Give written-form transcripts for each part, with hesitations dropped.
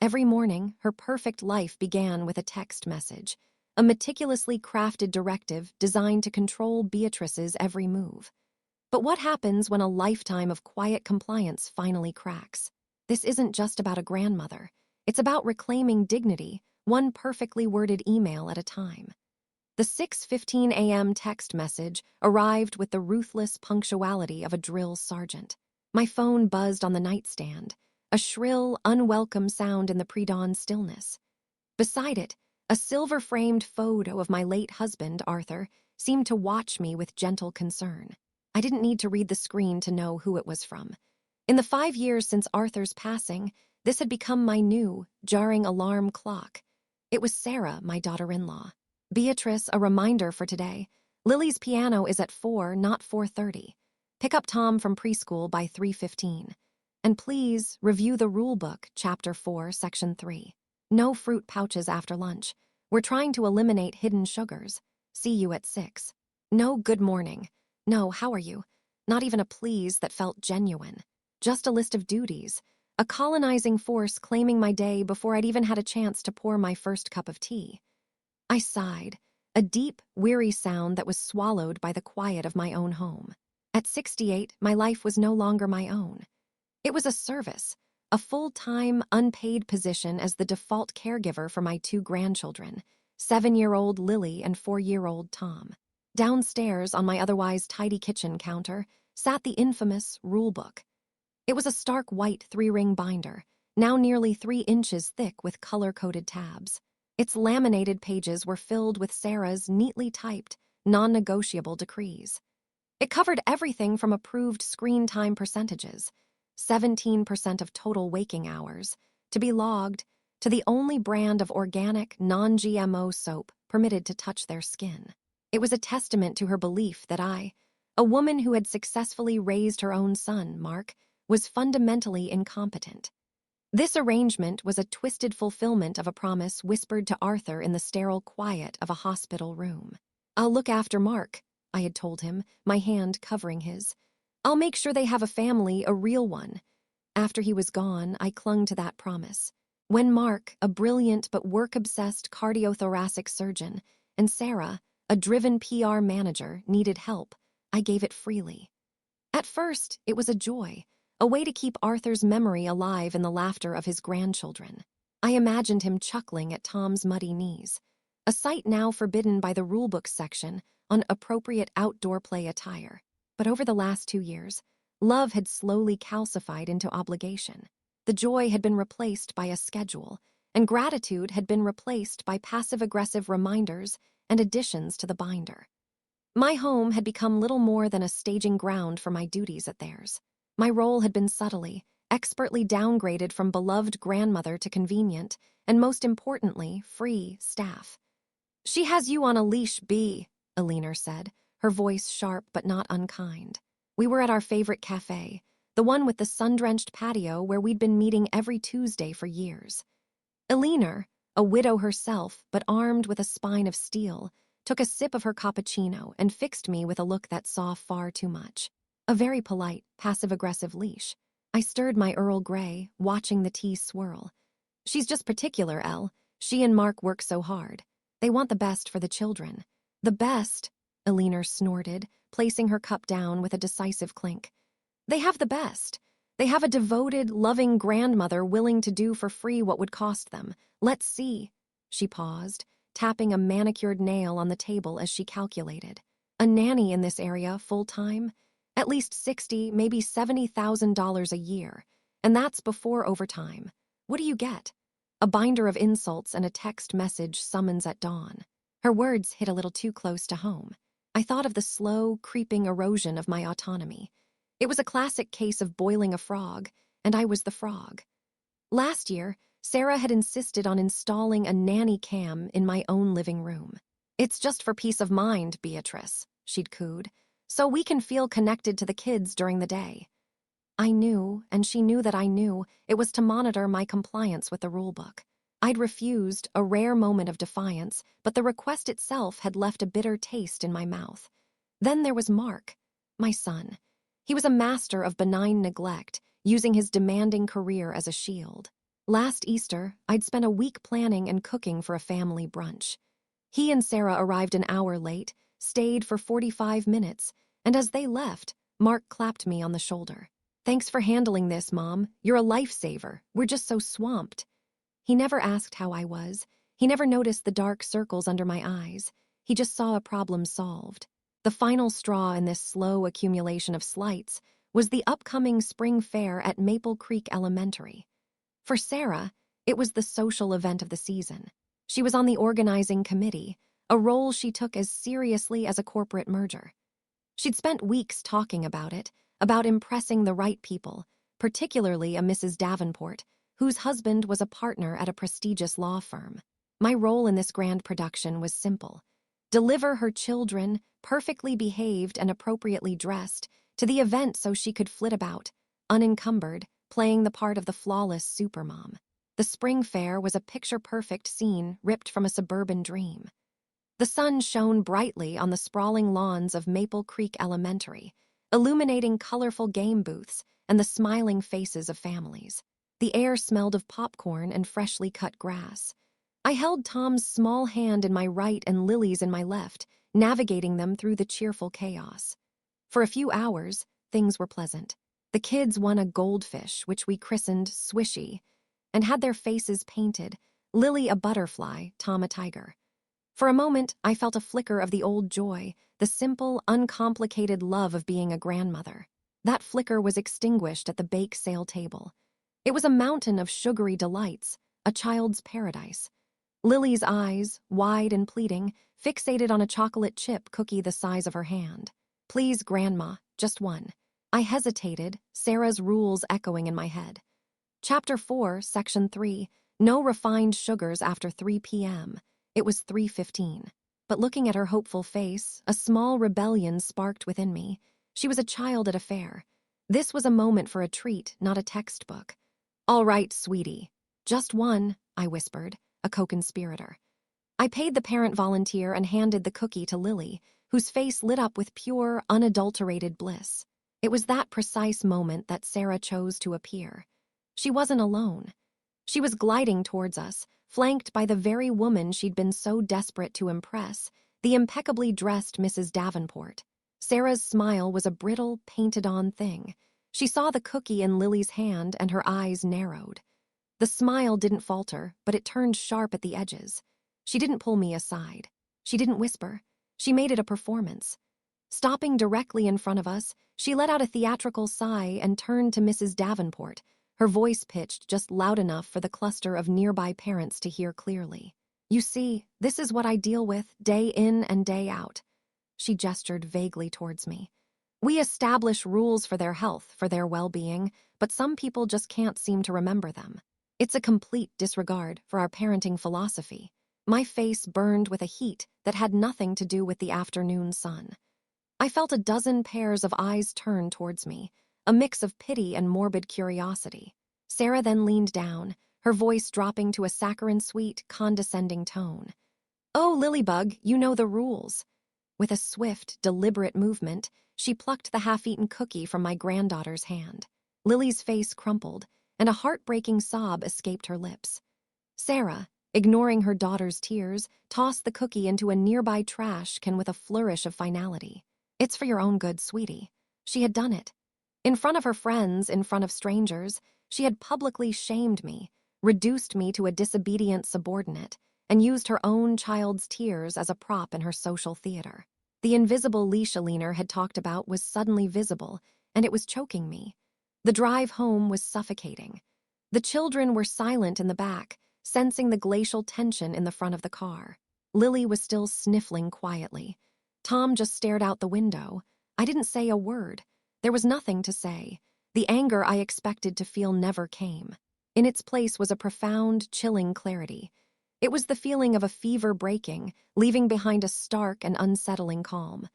Every morning, her perfect life began with a text message, a meticulously crafted directive designed to control Beatrice's every move. But what happens when a lifetime of quiet compliance finally cracks? This isn't just about a grandmother. It's about reclaiming dignity, one perfectly worded email at a time. The 6:15 a.m. text message arrived with the ruthless punctuality of a drill sergeant. My phone buzzed on the nightstand, a shrill, unwelcome sound in the pre-dawn stillness. Beside it, a silver-framed photo of my late husband, Arthur, seemed to watch me with gentle concern. I didn't need to read the screen to know who it was from. In the 5 years since Arthur's passing, this had become my new, jarring alarm clock. It was Sarah, my daughter-in-law. Beatrice, a reminder for today. Lily's piano is at 4, not 4:30. Pick up Tom from preschool by 3:15. And please review the rule book, Chapter 4, Section 3. No fruit pouches after lunch. We're trying to eliminate hidden sugars. See you at 6. No good morning. No, how are you? Not even a please that felt genuine. Just a list of duties. A colonizing force claiming my day before I'd even had a chance to pour my first cup of tea. I sighed, a deep, weary sound that was swallowed by the quiet of my own home. At 68, my life was no longer my own. It was a service, a full-time, unpaid position as the default caregiver for my 2 grandchildren, 7-year-old Lily and 4-year-old Tom. Downstairs, on my otherwise tidy kitchen counter, sat the infamous rule book. It was a stark white 3-ring binder, now nearly 3 inches thick with color-coded tabs. Its laminated pages were filled with Sarah's neatly typed, non-negotiable decrees. It covered everything from approved screen time percentages, 17% of total waking hours, to be logged, to the only brand of organic, non-GMO soap permitted to touch their skin. It was a testament to her belief that I, a woman who had successfully raised her own son, Mark, was fundamentally incompetent. This arrangement was a twisted fulfillment of a promise whispered to Arthur in the sterile quiet of a hospital room. "I'll look after Mark," I had told him, my hand covering his. "I'll make sure they have a family, a real one." After he was gone, I clung to that promise. When Mark, a brilliant but work-obsessed cardiothoracic surgeon, and Sarah, a driven PR manager, needed help, I gave it freely. At first, it was a joy, a way to keep Arthur's memory alive in the laughter of his grandchildren. I imagined him chuckling at Tom's muddy knees, a sight now forbidden by the rulebook section on appropriate outdoor play attire. But over the last 2 years, love had slowly calcified into obligation. The joy had been replaced by a schedule, and gratitude had been replaced by passive-aggressive reminders and additions to the binder. My home had become little more than a staging ground for my duties at theirs. My role had been subtly, expertly downgraded from beloved grandmother to convenient, and most importantly, free staff. "She has you on a leash, B," Alina said, her voice sharp but not unkind. We were at our favorite cafe, the one with the sun-drenched patio where we'd been meeting every Tuesday for years. Alina, a widow herself but armed with a spine of steel, took a sip of her cappuccino and fixed me with a look that saw far too much. A very polite, passive-aggressive leash. I stirred my Earl Grey, watching the tea swirl. "She's just particular, Elle. She and Mark work so hard. They want the best for the children." "The best," Alina snorted, placing her cup down with a decisive clink. "They have the best. They have a devoted, loving grandmother willing to do for free what would cost them. Let's see." She paused, tapping a manicured nail on the table as she calculated. "A nanny in this area, full-time? At least $60,000, maybe $70,000 a year. And that's before overtime. What do you get? A binder of insults and a text message summons at dawn." Her words hit a little too close to home. I thought of the slow, creeping erosion of my autonomy. It was a classic case of boiling a frog, and I was the frog. Last year, Sarah had insisted on installing a nanny cam in my own living room. "It's just for peace of mind, Beatrice," she'd cooed, "so we can feel connected to the kids during the day." I knew, and she knew that I knew, it was to monitor my compliance with the rulebook. I'd refused, a rare moment of defiance, but the request itself had left a bitter taste in my mouth. Then there was Mark, my son. He was a master of benign neglect, using his demanding career as a shield. Last Easter, I'd spent a week planning and cooking for a family brunch. He and Sarah arrived an hour late, stayed for 45 minutes, and as they left, Mark clapped me on the shoulder. "Thanks for handling this, Mom. You're a lifesaver. We're just so swamped." He never asked how I was. He never noticed the dark circles under my eyes. He just saw a problem solved. The final straw in this slow accumulation of slights was the upcoming spring fair at Maple Creek Elementary. For Sarah, it was the social event of the season. She was on the organizing committee, a role she took as seriously as a corporate merger. She'd spent weeks talking about it, about impressing the right people, particularly a Mrs. Davenport, whose husband was a partner at a prestigious law firm. My role in this grand production was simple: deliver her children, perfectly behaved and appropriately dressed, to the event so she could flit about, unencumbered, playing the part of the flawless supermom. The spring fair was a picture-perfect scene ripped from a suburban dream. The sun shone brightly on the sprawling lawns of Maple Creek Elementary, illuminating colorful game booths and the smiling faces of families. The air smelled of popcorn and freshly cut grass. I held Tom's small hand in my right and Lily's in my left, navigating them through the cheerful chaos. For a few hours, things were pleasant. The kids won a goldfish, which we christened Swishy, and had their faces painted, Lily a butterfly, Tom a tiger. For a moment, I felt a flicker of the old joy, the simple, uncomplicated love of being a grandmother. That flicker was extinguished at the bake sale table. It was a mountain of sugary delights, a child's paradise. Lily's eyes, wide and pleading, fixated on a chocolate chip cookie the size of her hand. "Please, Grandma, just one." I hesitated, Sarah's rules echoing in my head. Chapter 4, Section 3, No refined sugars after 3 p.m. It was 3:15. But looking at her hopeful face, a small rebellion sparked within me. She was a child at a fair. This was a moment for a treat, not a textbook. "All right, sweetie. Just one," I whispered, a co-conspirator. I paid the parent volunteer and handed the cookie to Lily, whose face lit up with pure, unadulterated bliss. It was that precise moment that Sarah chose to appear. She wasn't alone. She was gliding towards us, flanked by the very woman she'd been so desperate to impress, the impeccably dressed Mrs. Davenport. Sarah's smile was a brittle, painted-on thing. She saw the cookie in Lily's hand and her eyes narrowed. The smile didn't falter, but it turned sharp at the edges. She didn't pull me aside. She didn't whisper. She made it a performance. Stopping directly in front of us, she let out a theatrical sigh and turned to Mrs. Davenport, her voice pitched just loud enough for the cluster of nearby parents to hear clearly. "You see, this is what I deal with, day in and day out." She gestured vaguely towards me. "We establish rules for their health, for their well-being, but some people just can't seem to remember them. It's a complete disregard for our parenting philosophy." My face burned with a heat that had nothing to do with the afternoon sun. I felt a dozen pairs of eyes turn towards me, a mix of pity and morbid curiosity. Sarah then leaned down, her voice dropping to a saccharine-sweet, condescending tone. "Oh, Lilybug, you know the rules." With a swift, deliberate movement, she plucked the half-eaten cookie from my granddaughter's hand. Lily's face crumpled, and a heartbreaking sob escaped her lips. Sarah, ignoring her daughter's tears, tossed the cookie into a nearby trash can with a flourish of finality. "It's for your own good, sweetie." She had done it. In front of her friends, in front of strangers, she had publicly shamed me, reduced me to a disobedient subordinate, and used her own child's tears as a prop in her social theater. The invisible leash Alina had talked about was suddenly visible, and it was choking me. The drive home was suffocating. The children were silent in the back, sensing the glacial tension in the front of the car. Lily was still sniffling quietly. Tom just stared out the window. I didn't say a word. There was nothing to say. The anger I expected to feel never came. In its place was a profound, chilling clarity. It was the feeling of a fever breaking, leaving behind a stark and unsettling calm.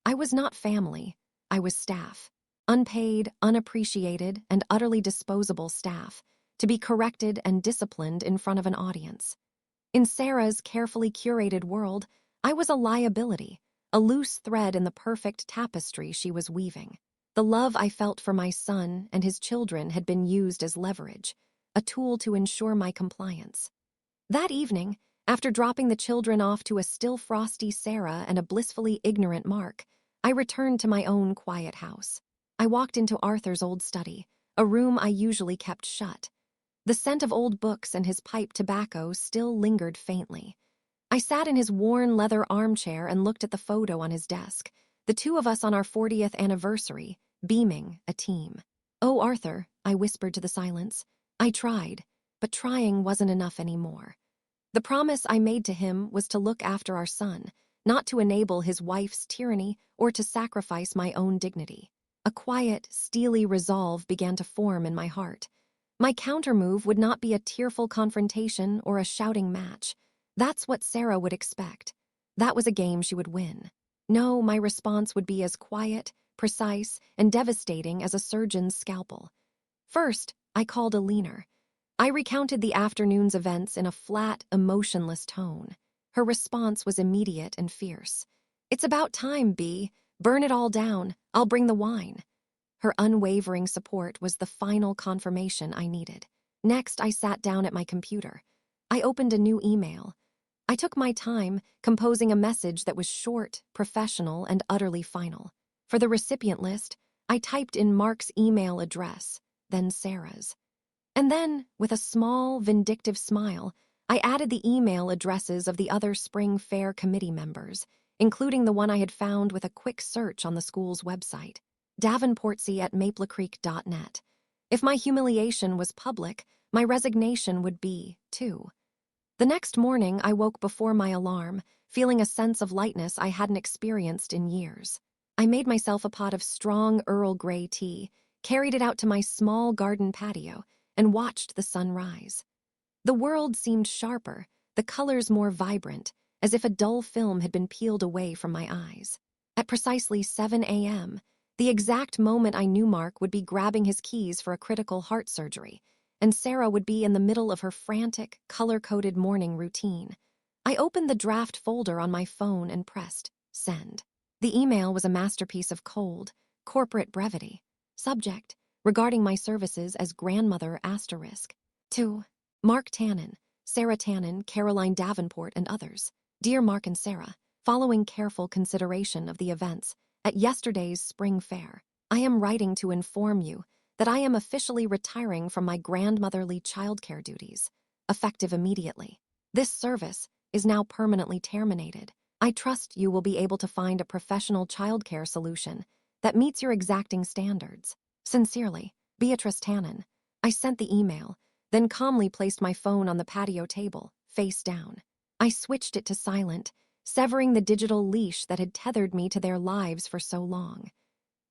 I was not family. I was staff. Unpaid, unappreciated, and utterly disposable staff, to be corrected and disciplined in front of an audience. In Sarah's carefully curated world, I was a liability, a loose thread in the perfect tapestry she was weaving. The love I felt for my son and his children had been used as leverage. a tool to ensure my compliance. That evening, after dropping the children off to a still frosty Sarah and a blissfully ignorant Mark, I returned to my own quiet house. I walked into Arthur's old study, a room I usually kept shut. The scent of old books and his pipe tobacco still lingered faintly. I sat in his worn leather armchair and looked at the photo on his desk, the two of us on our 40th anniversary, beaming, a team. "Oh, Arthur," I whispered to the silence. I tried, but trying wasn't enough anymore. The promise I made to him was to look after our son, not to enable his wife's tyranny or to sacrifice my own dignity. A quiet, steely resolve began to form in my heart. My countermove would not be a tearful confrontation or a shouting match. That's what Sarah would expect. That was a game she would win. No, my response would be as quiet, precise, and devastating as a surgeon's scalpel. First, I called a leaner. I recounted the afternoon's events in a flat, emotionless tone. Her response was immediate and fierce. "It's about time, B. Burn it all down. I'll bring the wine." Her unwavering support was the final confirmation I needed. Next, I sat down at my computer. I opened a new email. I took my time, composing a message that was short, professional, and utterly final. For the recipient list, I typed in Mark's email address, then Sarah's. And then, with a small, vindictive smile, I added the email addresses of the other Spring Fair committee members, including the one I had found with a quick search on the school's website, davenportsy@maplecreek.net. If my humiliation was public, my resignation would be, too. The next morning, I woke before my alarm, feeling a sense of lightness I hadn't experienced in years. I made myself a pot of strong Earl Grey tea, carried it out to my small garden patio, and watched the sun rise. The world seemed sharper, the colors more vibrant, as if a dull film had been peeled away from my eyes. At precisely 7 a.m., the exact moment I knew Mark would be grabbing his keys for a critical heart surgery, and Sarah would be in the middle of her frantic, color-coded morning routine. I opened the draft folder on my phone and pressed send. The email was a masterpiece of cold, corporate brevity. Subject: regarding my services as grandmother asterisk. To Mark Tannen, Sarah Tannen, Caroline Davenport, and others. Dear Mark and Sarah, following careful consideration of the events at yesterday's spring fair, I am writing to inform you that I am officially retiring from my grandmotherly childcare duties, effective immediately. This service is now permanently terminated. I trust you will be able to find a professional childcare solution that meets your exacting standards. Sincerely, Beatrice Tannen. I sent the email, then calmly placed my phone on the patio table, face down. I switched it to silent, severing the digital leash that had tethered me to their lives for so long.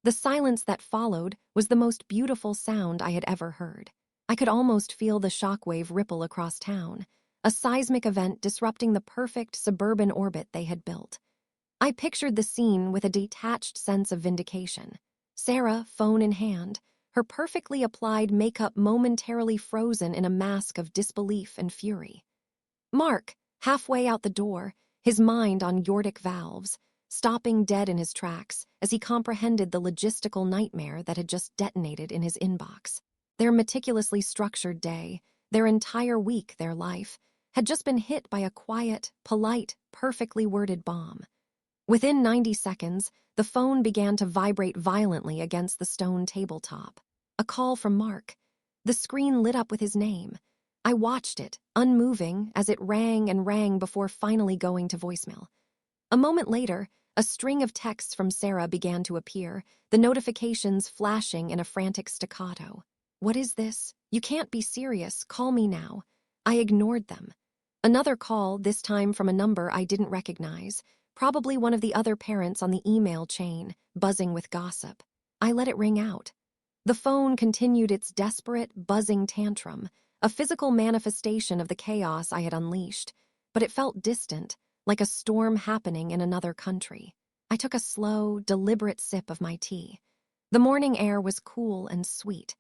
The silence that followed was the most beautiful sound I had ever heard. I could almost feel the shockwave ripple across town, a seismic event disrupting the perfect suburban orbit they had built. I pictured the scene with a detached sense of vindication. Sarah, phone in hand, her perfectly applied makeup momentarily frozen in a mask of disbelief and fury. Mark, halfway out the door, his mind on Yordic valves, stopping dead in his tracks as he comprehended the logistical nightmare that had just detonated in his inbox. Their meticulously structured day, their entire week, their life, had just been hit by a quiet, polite, perfectly worded bomb. Within 90 seconds, the phone began to vibrate violently against the stone tabletop. A call from Mark. The screen lit up with his name. I watched it, unmoving, as it rang and rang before finally going to voicemail. A moment later, a string of texts from Sarah began to appear, the notifications flashing in a frantic staccato. "What is this? You can't be serious. Call me now." I ignored them. Another call, this time from a number I didn't recognize, probably one of the other parents on the email chain, buzzing with gossip. I let it ring out. The phone continued its desperate, buzzing tantrum, a physical manifestation of the chaos I had unleashed, but it felt distant, like a storm happening in another country. I took a slow, deliberate sip of my tea. The morning air was cool and sweet.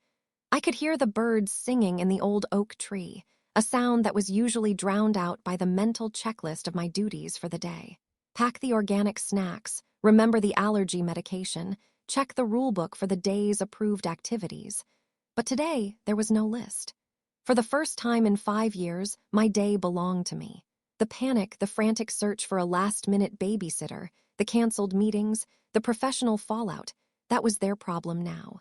I could hear the birds singing in the old oak tree, a sound that was usually drowned out by the mental checklist of my duties for the day. Pack the organic snacks, remember the allergy medication, check the rulebook for the day's approved activities. But today, there was no list. For the first time in 5 years, my day belonged to me. The panic, the frantic search for a last-minute babysitter, the canceled meetings, the professional fallout, that was their problem now.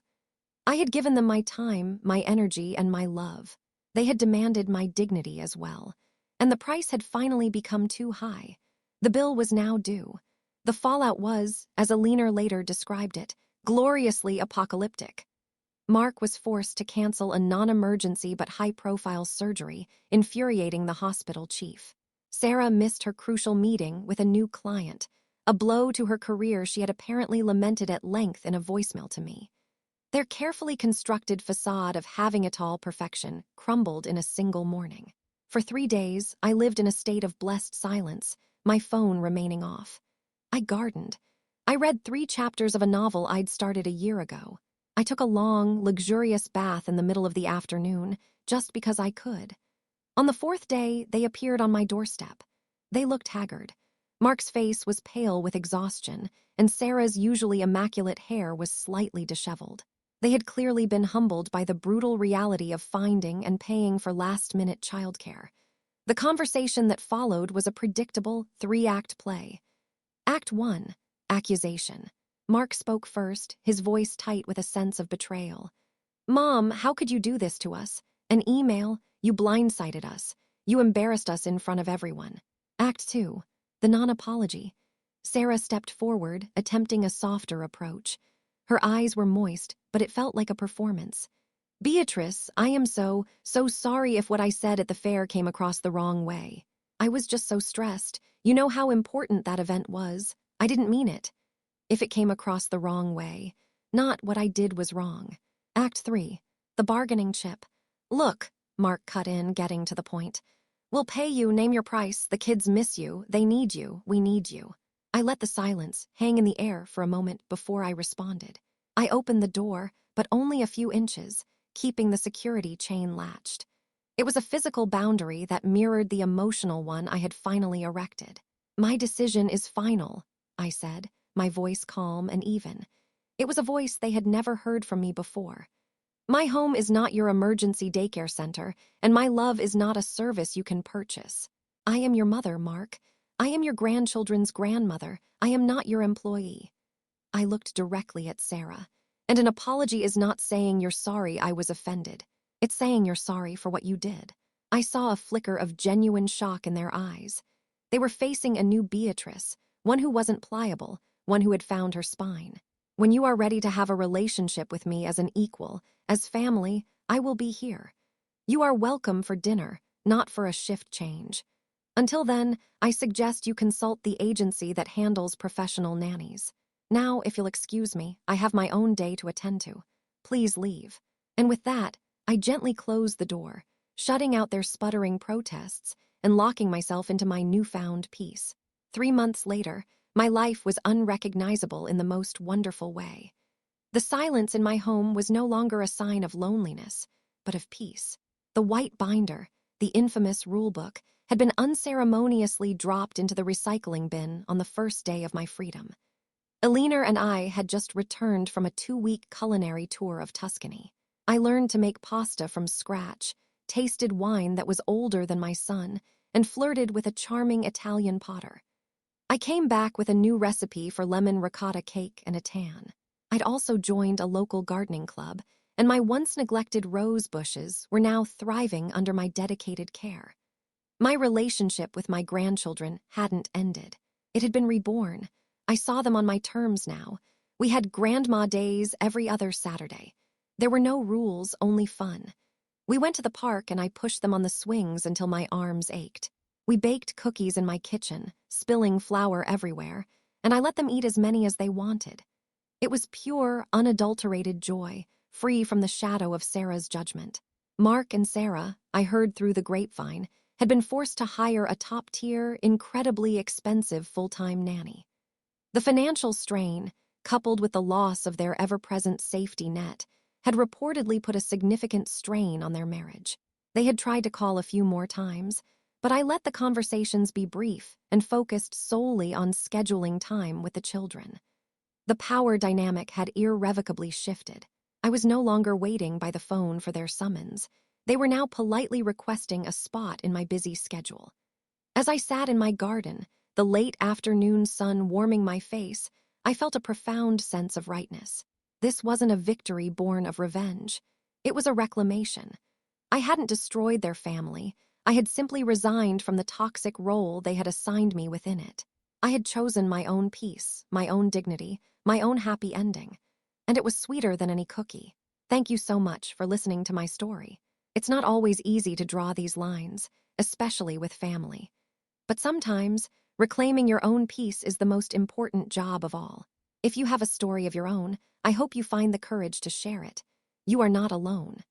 I had given them my time, my energy, and my love. They had demanded my dignity as well. And the price had finally become too high. The bill was now due. The fallout was, as Alina later described it, gloriously apocalyptic. Mark was forced to cancel a non-emergency but high-profile surgery, infuriating the hospital chief. Sarah missed her crucial meeting with a new client, a blow to her career she had apparently lamented at length in a voicemail to me. Their carefully constructed facade of having it all perfection crumbled in a single morning. For 3 days, I lived in a state of blessed silence, my phone remaining off. I gardened. I read 3 chapters of a novel I'd started a year ago. I took a long, luxurious bath in the middle of the afternoon, just because I could. On the 4th day, they appeared on my doorstep. They looked haggard. Mark's face was pale with exhaustion, and Sarah's usually immaculate hair was slightly disheveled. They had clearly been humbled by the brutal reality of finding and paying for last-minute childcare. The conversation that followed was a predictable 3-act play. Act 1, accusation. Mark spoke first, his voice tight with a sense of betrayal. "Mom, how could you do this to us? An email, you blindsided us. You embarrassed us in front of everyone." Act 2, the non-apology. Sarah stepped forward, attempting a softer approach. Her eyes were moist, but it felt like a performance. "Beatrice, I am so sorry if what I said at the fair came across the wrong way. I was just so stressed. You know how important that event was. I didn't mean it. If it came across the wrong way. Not what I did was wrong." Act 3, the bargaining chip. "Look," Mark cut in, getting to the point. "We'll pay you, name your price. The kids miss you. They need you. We need you." I let the silence hang in the air for a moment before I responded. I opened the door, but only a few inches, keeping the security chain latched. It was a physical boundary that mirrored the emotional one I had finally erected. "My decision is final," I said, my voice calm and even. It was a voice they had never heard from me before. "My home is not your emergency daycare center, and my love is not a service you can purchase. I am your mother, Mark. I am your grandchildren's grandmother. I am not your employee." I looked directly at Sarah. "And an apology is not saying you're sorry I was offended. It's saying you're sorry for what you did." I saw a flicker of genuine shock in their eyes. They were facing a new Beatrice, one who wasn't pliable, one who had found her spine. "When you are ready to have a relationship with me as an equal, as family, I will be here. You are welcome for dinner, not for a shift change. Until then, I suggest you consult the agency that handles professional nannies. Now, if you'll excuse me, I have my own day to attend to. Please leave." And with that, I gently closed the door, shutting out their sputtering protests and locking myself into my newfound peace. 3 months later, my life was unrecognizable in the most wonderful way. The silence in my home was no longer a sign of loneliness, but of peace. The white binder, the infamous rulebook, had been unceremoniously dropped into the recycling bin on the first day of my freedom. Alina and I had just returned from a 2-week culinary tour of Tuscany. I learned to make pasta from scratch, tasted wine that was older than my son, and flirted with a charming Italian potter. I came back with a new recipe for lemon ricotta cake and a tan. I'd also joined a local gardening club, and my once-neglected rose bushes were now thriving under my dedicated care. My relationship with my grandchildren hadn't ended. It had been reborn. I saw them on my terms now. We had grandma days every other Saturday. There were no rules, only fun. We went to the park and I pushed them on the swings until my arms ached. We baked cookies in my kitchen, spilling flour everywhere, and I let them eat as many as they wanted. It was pure, unadulterated joy, free from the shadow of Sarah's judgment. Mark and Sarah, I heard through the grapevine, had been forced to hire a top-tier, incredibly expensive full-time nanny. The financial strain, coupled with the loss of their ever-present safety net, had reportedly put a significant strain on their marriage. They had tried to call a few more times, but I let the conversations be brief and focused solely on scheduling time with the children. The power dynamic had irrevocably shifted. I was no longer waiting by the phone for their summons. They were now politely requesting a spot in my busy schedule. As I sat in my garden, the late afternoon sun warming my face, I felt a profound sense of rightness. This wasn't a victory born of revenge. It was a reclamation. I hadn't destroyed their family. I had simply resigned from the toxic role they had assigned me within it. I had chosen my own peace, my own dignity, my own happy ending. And it was sweeter than any cookie. Thank you so much for listening to my story. It's not always easy to draw these lines, especially with family. But sometimes, reclaiming your own peace is the most important job of all. If you have a story of your own, I hope you find the courage to share it. You are not alone.